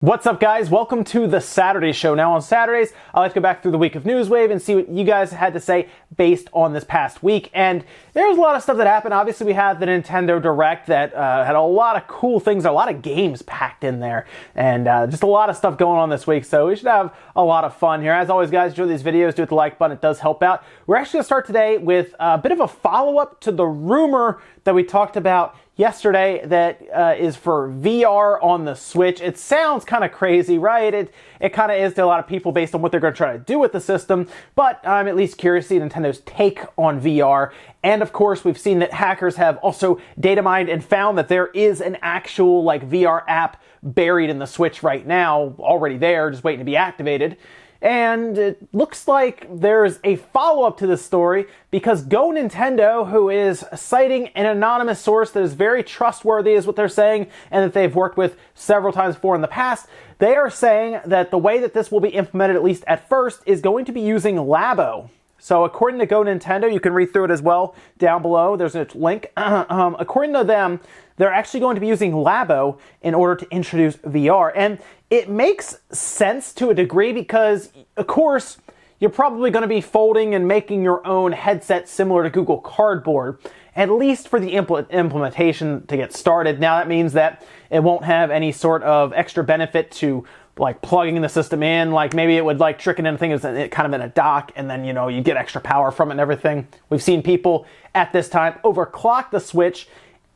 What's up, guys? Welcome to the Saturday show. Now on Saturdays, I like to go back through the week of Newswave and see what you guys had to say based on this past week. And there's a lot of stuff that happened. Obviously, we had the Nintendo Direct that had a lot of cool things, a lot of games packed in there, and just a lot of stuff going on this week. So we should have a lot of fun here. As always, guys, enjoy these videos. Do hit the like button. It does help out. We're actually going to start today with a bit of a follow-up to the rumor that we talked about yesterday that is for VR on the Switch. It sounds kind of crazy, right? It kind of is to a lot of people based on what they're going to try to do with the system, but I'm at least curious to see Nintendo's take on VR. And of course, we've seen that hackers have also data mined and found that there is an actual VR app buried in the Switch right now, already there, just waiting to be activated. And it looks like there's a follow-up to this story because Go Nintendo, who is citing an anonymous source that is very trustworthy is what they're saying, and that they've worked with several times before in the past, they are saying that the way that this will be implemented, at least at first, is going to be using Labo. So according to Go Nintendo, you can read through it as well down below. There's a link. According to them, they're actually going to be using Labo in order to introduce VR. And it makes sense to a degree because, of course, you're probably going to be folding and making your own headset similar to Google Cardboard, at least for the implementation to get started. Now, that means that it won't have any sort of extra benefit to plugging the system in. Maybe it would trick it into things kind of in a dock, and then you get extra power from it and everything. We've seen people at this time overclock the Switch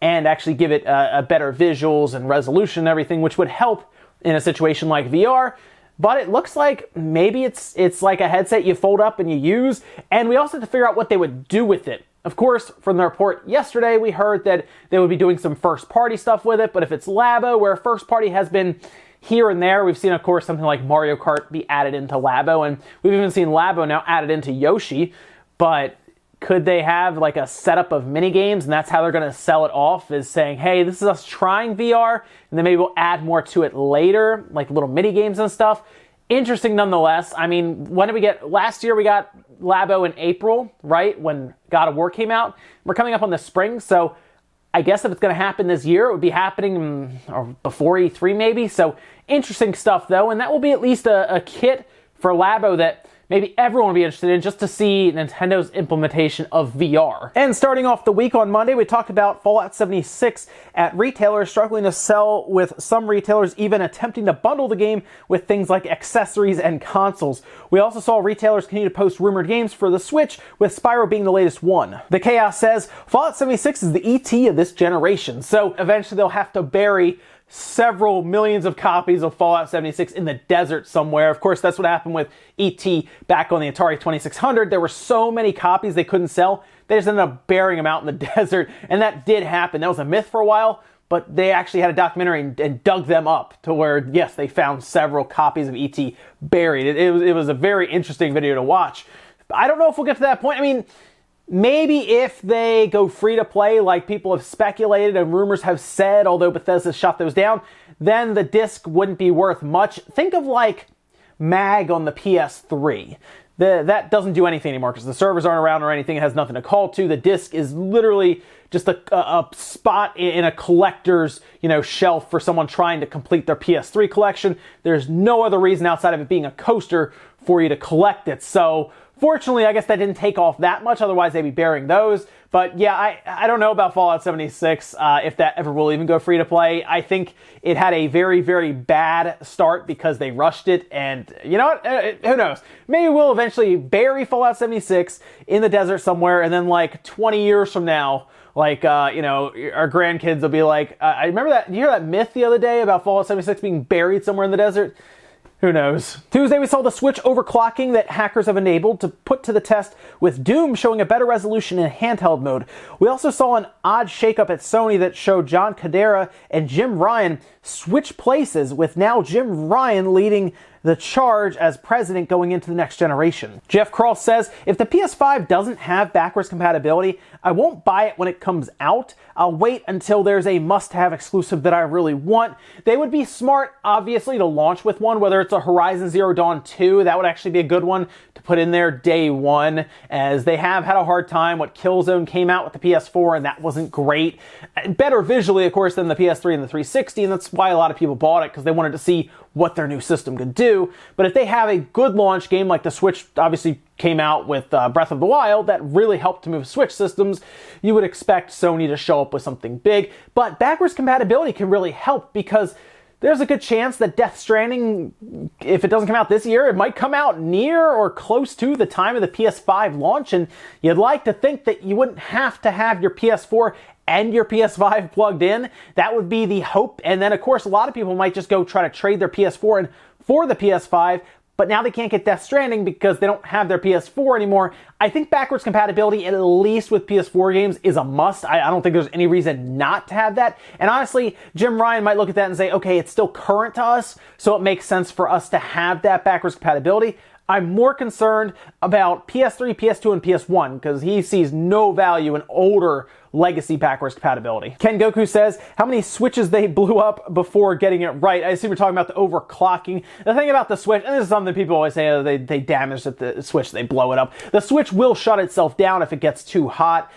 and actually give it a better visuals and resolution and everything, which would help in a situation like VR. But it looks like maybe it's like a headset you fold up and you use, and we also have to figure out what they would do with it. Of course, from the report yesterday, we heard that they would be doing some first-party stuff with it, but if it's Labo, where first-party has been here and there, we've seen, of course, something like Mario Kart be added into Labo, and we've even seen Labo now added into Yoshi, but could they have a setup of mini games, and that's how they're going to sell it off, is saying, hey, this is us trying VR, and then maybe we'll add more to it later, like little mini games and stuff. Interesting nonetheless. I mean, when did we get, last year we got Labo in April, right, when God of War came out. We're coming up on the spring, so I guess if it's going to happen this year, it would be happening or before E3 maybe. So interesting stuff though, and that will be at least a kit for Labo that maybe everyone will be interested in, just to see Nintendo's implementation of VR. And starting off the week on Monday, we talked about Fallout 76 at retailers struggling to sell, with some retailers even attempting to bundle the game with things like accessories and consoles. We also saw retailers continue to post rumored games for the Switch, with Spyro being the latest one. The Chaos says, Fallout 76 is the ET of this generation, so eventually they'll have to bury several millions of copies of Fallout 76 in the desert somewhere. Of course, that's what happened with E.T. back on the Atari 2600. There were so many copies they couldn't sell, they just ended up burying them out in the desert, and that did happen. That was a myth for a while, but they actually had a documentary and dug them up to where, yes, they found several copies of E.T. buried. It was a very interesting video to watch. I don't know if we'll get to that point. I mean, maybe if they go free to play like people have speculated and rumors have said, although Bethesda shut those down, then the disc wouldn't be worth much. Think of MAG on the PS3. That doesn't do anything anymore because the servers aren't around or anything. It has nothing to call to. The disc is literally just a spot in a collector's shelf for someone trying to complete their PS3 collection. There's no other reason outside of it being a coaster for you to collect it. So fortunately, I guess that didn't take off that much. Otherwise, they'd be burying those. But yeah, I don't know about Fallout 76, if that ever will even go free to play. I think it had a very, very bad start because they rushed it. And you know what? Who knows? Maybe we'll eventually bury Fallout 76 in the desert somewhere. And then 20 years from now, our grandkids will be like, I remember that. Did you hear that myth the other day about Fallout 76 being buried somewhere in the desert? Who knows? Tuesday, we saw the Switch overclocking that hackers have enabled to put to the test, with Doom showing a better resolution in handheld mode. We also saw an odd shakeup at Sony that showed John Cadera and Jim Ryan switch places, with now Jim Ryan leading the charge as president going into the next generation. Jeff Krall says, if the PS5 doesn't have backwards compatibility, I won't buy it when it comes out. I'll wait until there's a must-have exclusive that I really want. They would be smart, obviously, to launch with one, whether it's a Horizon Zero Dawn 2. That would actually be a good one to put in there day one, as they have had a hard time. What Killzone came out with the PS4, and that wasn't great. Better visually, of course, than the PS3 and the 360, and that's why a lot of people bought it, because they wanted to see what their new system could do. But if they have a good launch game, like the Switch obviously came out with Breath of the Wild, that really helped to move Switch systems, you would expect Sony to show up with something big. But backwards compatibility can really help, because there's a good chance that Death Stranding, if it doesn't come out this year, it might come out near or close to the time of the PS5 launch, and you'd like to think that you wouldn't have to have your PS4 and your PS5 plugged in. That would be the hope. And then, of course, a lot of people might just go try to trade their PS4 in for the PS5, but now they can't get Death Stranding because they don't have their PS4 anymore. I think backwards compatibility, at least with PS4 games, is a must. I don't think there's any reason not to have that. And honestly, Jim Ryan might look at that and say, okay, it's still current to us, so it makes sense for us to have that backwards compatibility. I'm more concerned about PS3, PS2, and PS1 because he sees no value in older legacy backwards compatibility. Ken Goku says, how many Switches they blew up before getting it right? I assume you're talking about the overclocking. The thing about the Switch, and this is something people always say, they damage the Switch, they blow it up. The Switch will shut itself down if it gets too hot.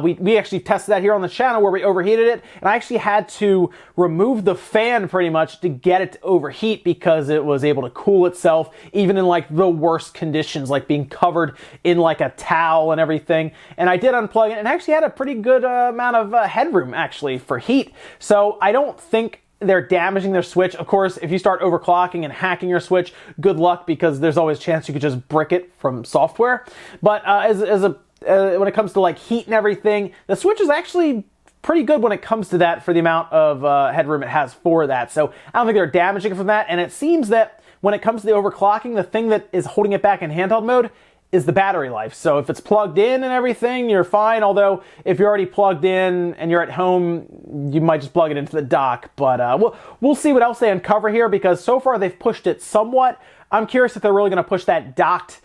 We actually tested that here on the channel where we overheated it, and I actually had to remove the fan pretty much to get it to overheat because it was able to cool itself even in like the worst conditions, like being covered in like a towel and everything. And I did unplug it and actually had a pretty good amount of headroom actually for heat. So I don't think they're damaging their Switch. Of course, if you start overclocking and hacking your Switch, good luck, because there's always a chance you could just brick it from software. But when it comes to like heat and everything, the Switch is actually pretty good when it comes to that for the amount of headroom it has for that. So I don't think they're damaging it from that. And it seems that when it comes to the overclocking, the thing that is holding it back in handheld mode is the battery life. So if it's plugged in and everything, you're fine. Although if you're already plugged in and you're at home, you might just plug it into the dock. But we'll see what else they uncover here, because so far they've pushed it somewhat. I'm curious if they're really going to push that docked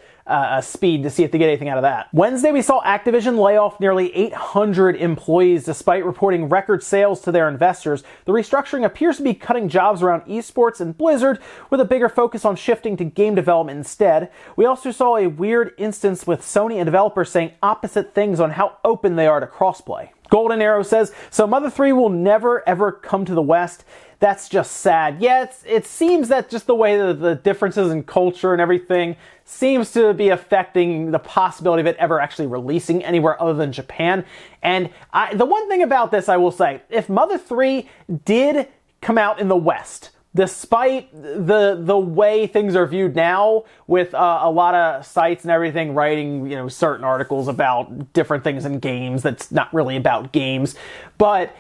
speed to see if they get anything out of that. Wednesday, we saw Activision lay off nearly 800 employees despite reporting record sales to their investors. The restructuring appears to be cutting jobs around esports and Blizzard, with a bigger focus on shifting to game development instead. We also saw a weird instance with Sony and developers saying opposite things on how open they are to crossplay. Golden Arrow says, so Mother 3 will never ever come to the West. That's just sad. Yeah, it seems that just the way that the differences in culture and everything seems to be affecting the possibility of it ever actually releasing anywhere other than Japan. And the one thing about this, I will say, if Mother 3 did come out in the West, despite the way things are viewed now, with a lot of sites and everything writing, certain articles about different things in games that's not really about games, but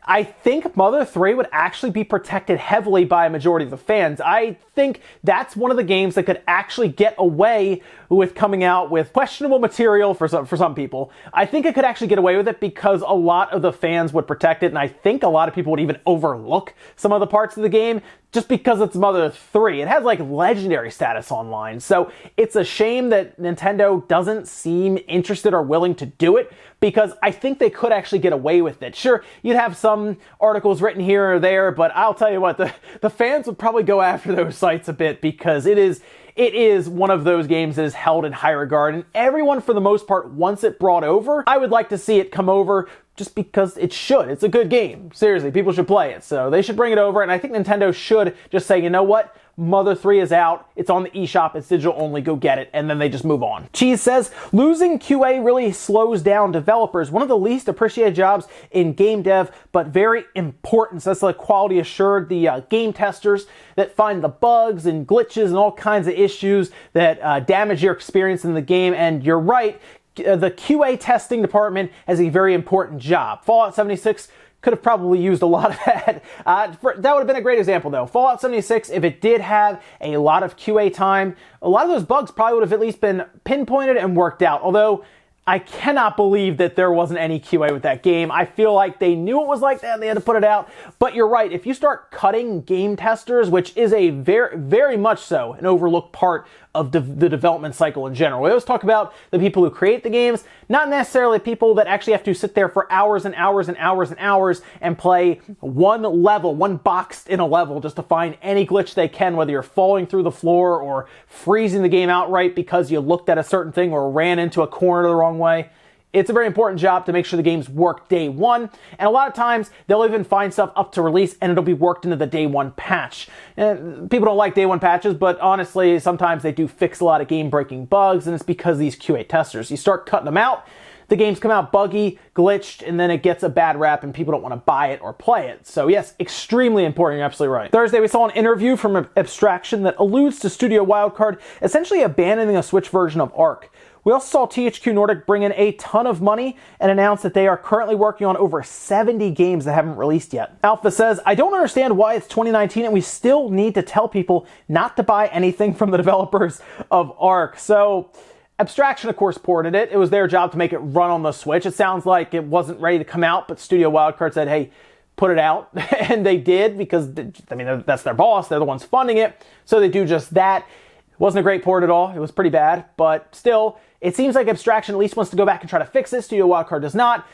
I think Mother 3 would actually be protected heavily by a majority of the fans. I think that's one of the games that could actually get away with coming out with questionable material for some people. I think it could actually get away with it because a lot of the fans would protect it, and I think a lot of people would even overlook some of the parts of the game just because it's Mother 3. It has like legendary status online, so it's a shame that Nintendo doesn't seem interested or willing to do it, because I think they could actually get away with it. Sure, you'd have some articles written here or there, but I'll tell you what, the fans would probably go after those sites a bit, because it is one of those games that is held in high regard, and everyone for the most part wants it brought over. I would like to see it come over just because it should. It's a good game. Seriously, people should play it, so they should bring it over, and I think Nintendo should just say, you know what? Mother 3 is out, it's on the eShop, it's digital only, go get it, and then they just move on. Cheese says, losing QA really slows down developers. One of the least appreciated jobs in game dev, but very important. So that's like quality assured, the game testers that find the bugs and glitches and all kinds of issues that damage your experience in the game. And you're right, the QA testing department has a very important job. Fallout 76 could have probably used a lot of that. That would have been a great example though. Fallout 76, if it did have a lot of QA time, a lot of those bugs probably would have at least been pinpointed and worked out. Although, I cannot believe that there wasn't any QA with that game. I feel like they knew it was like that and they had to put it out. But you're right, if you start cutting game testers, which is a very, very much so an overlooked part of the development cycle in general. We always talk about the people who create the games, not necessarily people that actually have to sit there for hours and hours and hours and hours and play one level, one box in a level just to find any glitch they can, whether you're falling through the floor or freezing the game outright because you looked at a certain thing or ran into a corner the wrong way. It's a very important job to make sure the games work day one, and a lot of times they'll even find stuff up to release and it'll be worked into the day one patch. And people don't like day one patches, but honestly, sometimes they do fix a lot of game-breaking bugs, and it's because of these QA testers. You start cutting them out, the games come out buggy, glitched, and then it gets a bad rap and people don't want to buy it or play it. So yes, extremely important, you're absolutely right. Thursday, we saw an interview from Abstraction that alludes to Studio Wildcard essentially abandoning a Switch version of Ark. We also saw THQ Nordic bring in a ton of money and announce that they are currently working on over 70 games that haven't released yet. Alpha says, I don't understand why it's 2019 and we still need to tell people not to buy anything from the developers of Ark. So Abstraction, of course, ported it. It was their job to make it run on the Switch. It sounds like it wasn't ready to come out, but Studio Wildcard said, hey, put it out. And they did because, I mean, that's their boss. They're the ones funding it. So they do just that. It wasn't a great port at all. It was pretty bad. But still, it seems like Abstraction at least wants to go back and try to fix it. Studio Wildcard does not.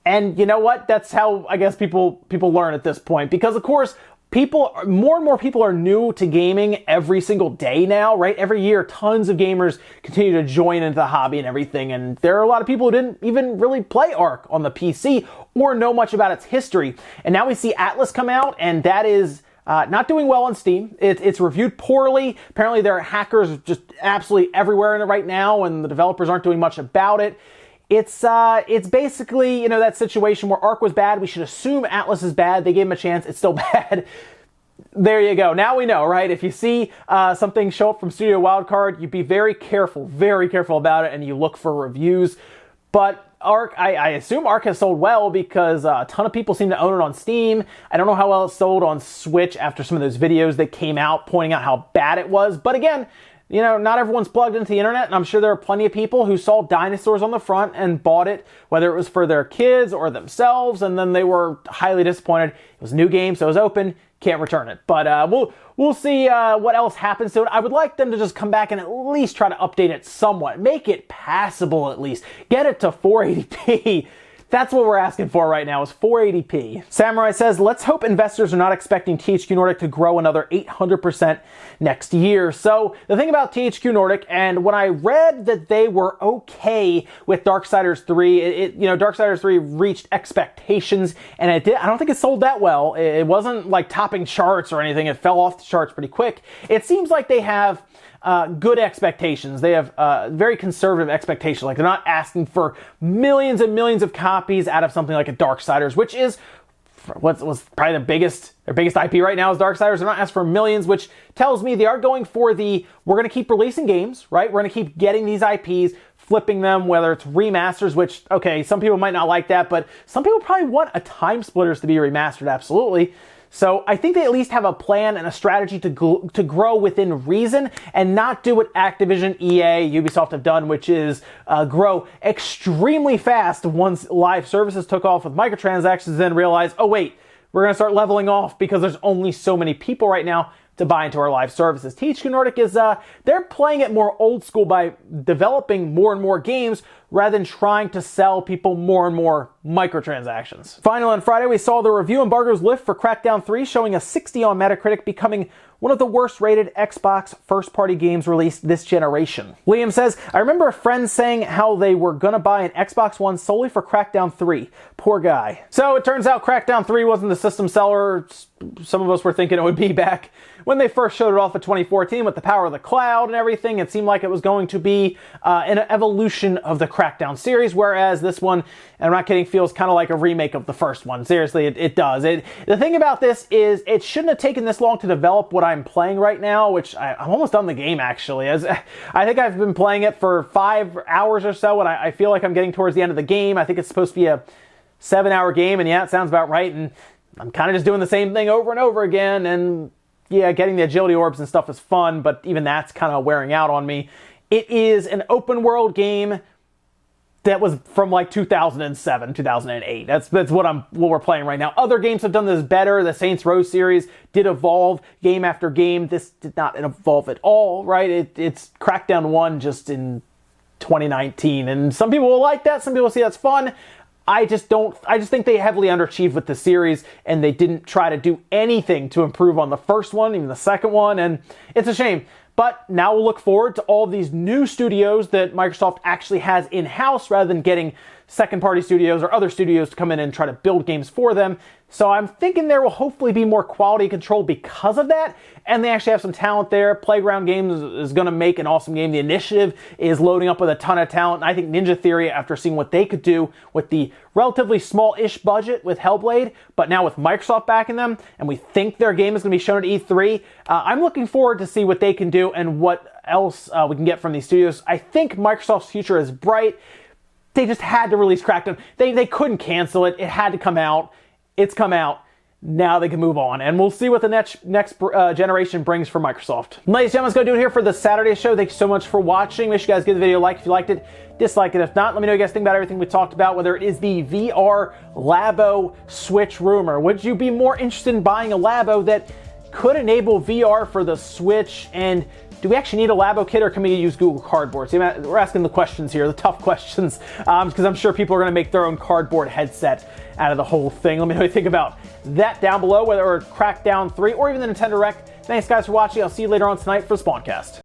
And you know what? That's how, I guess, people learn at this point. Because, of course, more and more people are new to gaming every single day now, right? Every year, tons of gamers continue to join into the hobby and everything, and there are a lot of people who didn't even really play Ark on the PC or know much about its history. And now we see Atlas come out, and that is not doing well on Steam. It's reviewed poorly. Apparently there are hackers just absolutely everywhere in it right now, and the developers aren't doing much about it. It's basically, you know, that situation where Ark was bad. We should assume Atlas is bad. They gave him a chance. It's still bad. There you go. Now we know, right? If you see something show up from Studio Wildcard, you be very careful about it, and you look for reviews. But Ark, I assume Ark has sold well because a ton of people seem to own it on Steam. I don't know how well it sold on Switch after some of those videos that came out pointing out how bad it was. But again, you know, not everyone's plugged into the internet, and I'm sure there are plenty of people who saw dinosaurs on the front and bought it, whether it was for their kids or themselves, and then they were highly disappointed. It was a new game, so it was open, can't return it. But we'll see what else happens to it. I would like them to just come back and at least try to update it somewhat. Make it passable at least. Get it to 480p. That's what we're asking for right now, is 480p. Samurai says, let's hope investors are not expecting THQ Nordic to grow another 800% next year. So the thing about THQ Nordic, and when I read that they were okay with Darksiders 3, Darksiders 3 reached expectations, and it did. I don't think it sold that well. It wasn't like topping charts or anything. It fell off the charts pretty quick. It seems like they have good expectations. They have very conservative expectations. Like, they're not asking for millions and millions of copies out of something like a Darksiders, which is what's probably their biggest IP right now is Darksiders. They're not asking for millions, which tells me they are going for we're going to keep releasing games, right? We're going to keep getting these IPs, flipping them, whether it's remasters, which, okay, some people might not like that, but some people probably want a Time Splitters to be remastered, absolutely. So I think they at least have a plan and a strategy to grow within reason and not do what Activision, EA, Ubisoft have done, which is grow extremely fast once live services took off with microtransactions, then realize, oh wait, we're going to start leveling off because there's only so many people right now to buy into our live services. THQ Nordic is, they're playing it more old school by developing more and more games rather than trying to sell people more and more microtransactions. Finally, on Friday, we saw the review embargoes lift for Crackdown 3, showing a 60 on Metacritic, becoming one of the worst rated Xbox first-party games released this generation. Liam says, I remember a friend saying how they were gonna buy an Xbox One solely for Crackdown 3. Poor guy. So it turns out Crackdown 3 wasn't the system seller some of us were thinking it would be back when they first showed it off in 2014 with the power of the cloud and everything. It seemed like it was going to be an evolution of the Crackdown series, whereas this one, and I'm not kidding, feels kind of like a remake of the first one. Seriously, it does. The thing about this is it shouldn't have taken this long to develop what I'm playing right now, which I'm almost done the game, actually. As I think I've been playing it for 5 hours or so, and I feel like I'm getting towards the end of the game. I think it's supposed to be a 7-hour game, and yeah, it sounds about right, and I'm kind of just doing the same thing over and over again, and yeah, getting the agility orbs and stuff is fun, but even that's kind of wearing out on me. It is an open world game that was from like 2007, 2008. That's what we're playing right now. Other games have done this better. The Saints Row series did evolve game after game. This did not evolve at all, right? It's Crackdown 1 just in 2019, and some people will like that. Some people see that's fun. I just think they heavily underachieved with the series, and they didn't try to do anything to improve on the first one, even the second one, and it's a shame. But now we'll look forward to all of these new studios that Microsoft actually has in-house rather than getting second-party studios or other studios to come in and try to build games for them. So I'm thinking there will hopefully be more quality control because of that, and they actually have some talent there. Playground Games is going to make an awesome game. The Initiative is loading up with a ton of talent, and I think Ninja Theory, after seeing what they could do with the relatively small-ish budget with Hellblade, but now with Microsoft backing them, and we think their game is going to be shown at E3, I'm looking forward to see what they can do and what else we can get from these studios. I think Microsoft's future is bright. They just had to release Crackdown. They couldn't cancel it. It had to come out. It's come out. Now they can move on. And we'll see what the next generation brings for Microsoft. Ladies and gentlemen, let's go do it here for the Saturday show. Thank you so much for watching. Make sure you guys give the video a like if you liked it. Dislike it if not. Let me know what you guys think about everything we talked about, whether it is the VR Labo Switch rumor. Would you be more interested in buying a Labo that could enable VR for the Switch? And do we actually need a Labo kit, or can we use Google Cardboard? See, we're asking the questions here, the tough questions, because I'm sure people are going to make their own cardboard headset out of the whole thing. Let me know what you think about that down below, whether it's Crackdown 3 or even the Nintendo Direct. Thanks, guys, for watching. I'll see you later on tonight for Spawncast.